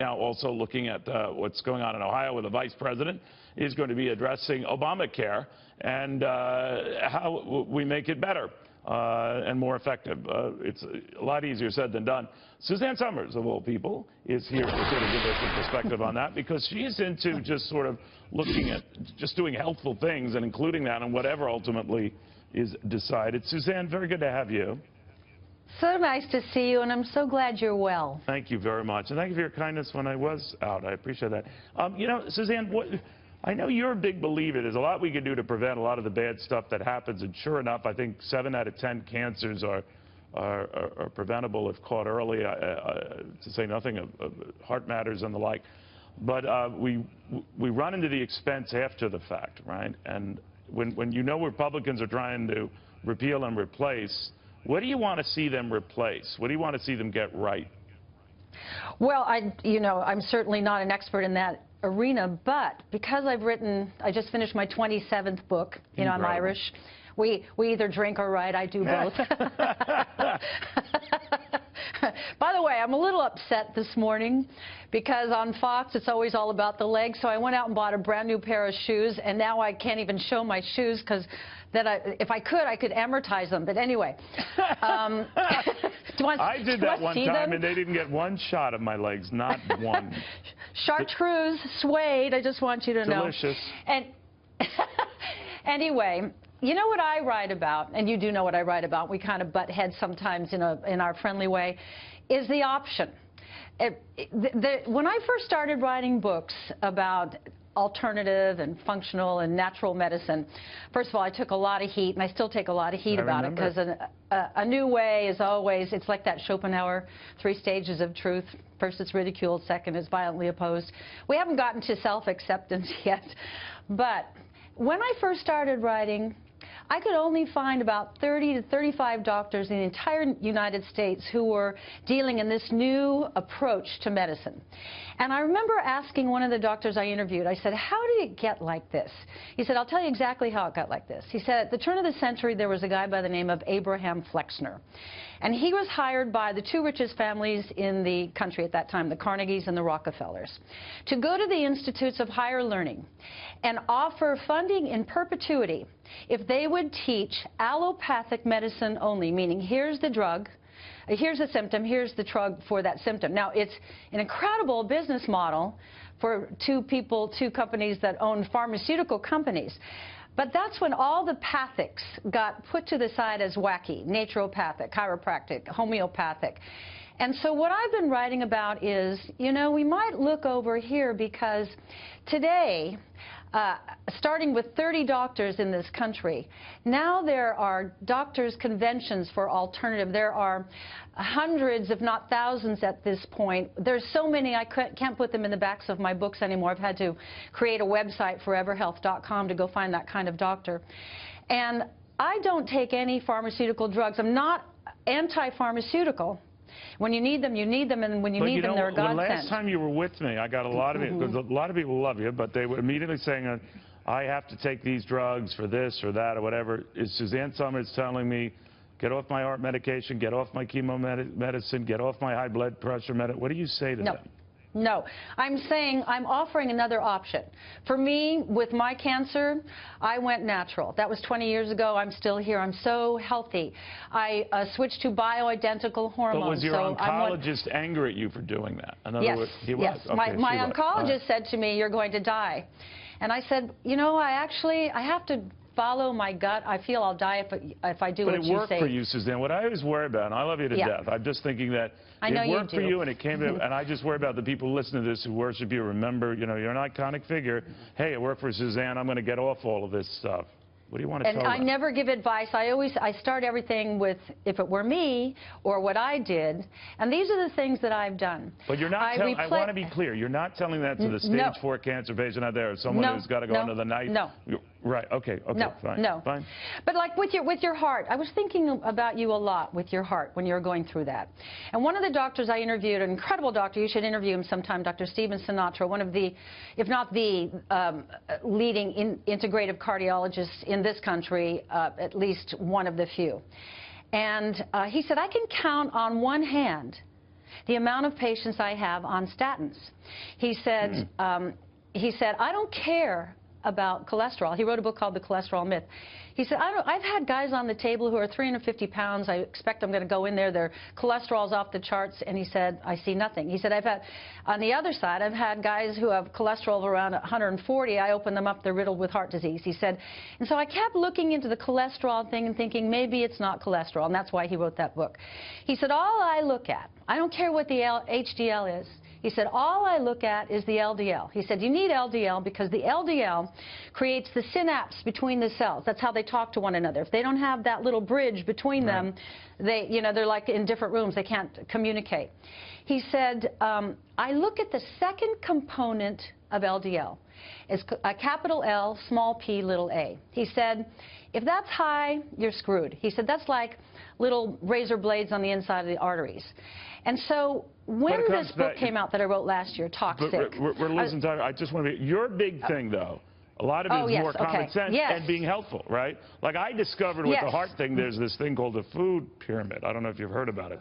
Now also looking at what's going on in Ohio, where the vice president is going to be addressing Obamacare and how we make it better and more effective. It's a lot easier said than done. Suzanne Somers, of all people, is here to sort of give us a perspective on that, because she's into just sort of looking at just doing healthful things and including that in whatever ultimately is decided. Suzanne, very good to have you. So nice to see you, and I'm so glad you're well. Thank you very much, and thank you for your kindness when I was out. I appreciate that. You know, Suzanne, I know you're a big believer. There's a lot we can do to prevent a lot of the bad stuff that happens, and sure enough, I think 7 out of 10 cancers are preventable if caught early, to say nothing of heart matters and the like. But we run into the expense after the fact, right? And when you know Republicans are trying to repeal and replace, what do you want to see them replace? What do you want to see them get right? Well, I'm certainly not an expert in that arena, but because I just finished my 27th book. You know, I'm Irish. We either drink or write. I do both. By the way, I'm a little upset this morning because on Fox it's always all about the legs, so I went out and bought a brand new pair of shoes, and now I can't even show my shoes because if I could amortize them. But anyway, I did that one time, and they didn't get one shot of my legs, not one. Chartreuse, suede, I just want you to know. Delicious. And anyway, you know what I write about, and you do know what I write about, we kind of butt heads sometimes in our friendly way, is the option. When I first started writing books about alternative and functional and natural medicine, first of all, I took a lot of heat, and I still take a lot of heat about it, because a new way is always, it's like that Schopenhauer 3 stages of truth. First it's ridiculed, second it's violently opposed. We haven't gotten to self-acceptance yet, but when I first started writing, I could only find about 30 to 35 doctors in the entire United States who were dealing in this new approach to medicine. And I remember asking one of the doctors I interviewed, I said, how did it get like this? He said, I'll tell you exactly how it got like this. He said, at the turn of the century, there was a guy by the name of Abraham Flexner. And he was hired by the 2 richest families in the country at that time, the Carnegies and the Rockefellers, to go to the institutes of higher learning and offer funding in perpetuity if they would teach allopathic medicine only, meaning here's the drug, here's a symptom, here's the drug for that symptom. Now, it's an incredible business model for two companies that own pharmaceutical companies. But that's when all the pathics got put to the side as wacky: naturopathic, chiropractic, homeopathic. And so what I've been writing about is, you know, we might look over here, because today, starting with 30 doctors in this country, now there are doctors' conventions for alternative. There are hundreds, if not thousands at this point. There's so many I can't put them in the backs of my books anymore. I've had to create a website, foreverhealth.com, to go find that kind of doctor. And I don't take any pharmaceutical drugs. I'm not anti-pharmaceutical. When you need them, you need them, and when you need them, they're a godsend. The last time you were with me, I got a lot of it, because a lot of people love you, but they were immediately saying, I have to take these drugs for this or that or whatever. Is Suzanne Somers telling me, get off my heart medication, get off my chemo medicine, get off my high blood pressure medicine? What do you say to them? No, I'm saying I'm offering another option. For me, with my cancer, I went natural. That was 20 years ago. I'm still here. I'm so healthy. I switched to bioidentical hormones. But was your oncologist angry at you for doing that? In other words, he was? Yes. Okay, my oncologist said to me, you're going to die. And I said, you know, I have to follow my gut. I feel I'll die if I do what you say. But it worked for you, Suzanne. What I always worry about, and I love you to death, I'm just thinking that it worked for you, and it came to, and I just worry about the people listening to this who worship you. Remember, you know, you're an iconic figure. Hey, it worked for Suzanne. I'm going to get off all of this stuff. What do you want to tell them? And I never give advice. I start everything with, if it were me, or what I did. And these are the things that I've done. But you're not I want to be clear. You're not telling that to the stage 4 cancer patient out there, or someone who's got to go into the night. No. Right. Okay. Fine. No. Fine. But like with your heart, I was thinking about you a lot with your heart when you were going through that. And one of the doctors I interviewed, an incredible doctor, you should interview him sometime, Dr. Stephen Sinatra, one of the, if not the leading integrative cardiologists in this country, at least one of the few. And he said, I can count on one hand the amount of patients I have on statins. He said, I don't care about cholesterol. He wrote a book called The Cholesterol Myth. He said, I've had guys on the table who are 350 pounds. I expect I'm going to go in there. Their cholesterol's off the charts. And he said, I see nothing. He said, on the other side, I've had guys who have cholesterol around 140. I open them up, they're riddled with heart disease. He said, and so I kept looking into the cholesterol thing and thinking maybe it's not cholesterol. And that's why he wrote that book. He said, all I look at, I don't care what the HDL is. He said, all I look at is the LDL. He said, you need LDL because the LDL creates the synapse between the cells. That's how they talk to one another. If they don't have that little bridge between them, they're like in different rooms. They can't communicate. He said, I look at the second component of LDL. It's a capital L, small p, little a. He said, if that's high, you're screwed. He said, that's like little razor blades on the inside of the arteries. And so when this book came out that I wrote last year, Tox-Sick. We're losing time. I just want to be, your big thing, though, a lot of it is more common sense and being helpful, right? Like I discovered with the heart thing, there's this thing called the food pyramid. I don't know if you've heard about it.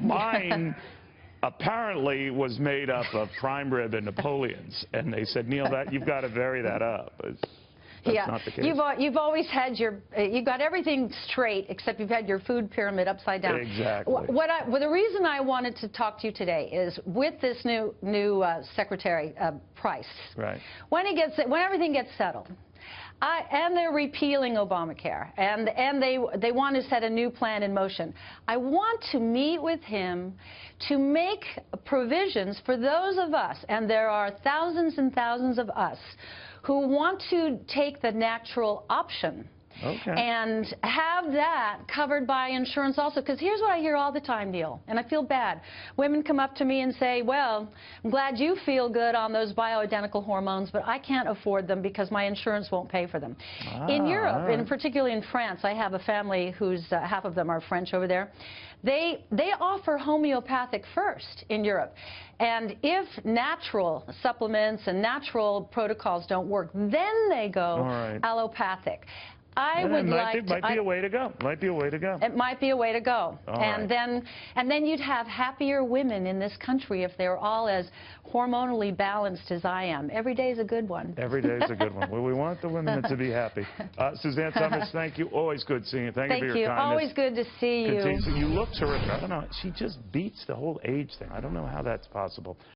Mine apparently was made up of prime rib and Napoleons. And they said, Neil, you've got to vary that up. That's not the case. You've always had you've got everything straight except you've had your food pyramid upside down. Exactly. The reason I wanted to talk to you today is with this new Secretary Price. Right. When everything gets settled. And they're repealing Obamacare, and they want to set a new plan in motion. I want to meet with him to make provisions for those of us, and there are thousands and thousands of us, who want to take the natural option. And have that covered by insurance also. Because here's what I hear all the time, Neil, and I feel bad. Women come up to me and say, well, I'm glad you feel good on those bioidentical hormones, but I can't afford them because my insurance won't pay for them. In Europe, and particularly in France, I have a family whose half of them are French over there. They offer homeopathic first in Europe. And if natural supplements and natural protocols don't work, then they go allopathic. Might be a way to go. Might be a way to go. It might be a way to go. And then you'd have happier women in this country if they were all as hormonally balanced as I am. Every day is a good one. Every day is a good one. Well, we want the women to be happy. Suzanne Somers, thank you. Always good seeing you. Thank you for your kindness. Always good to see you. You look terrific. I don't know. She just beats the whole age thing. I don't know how that's possible.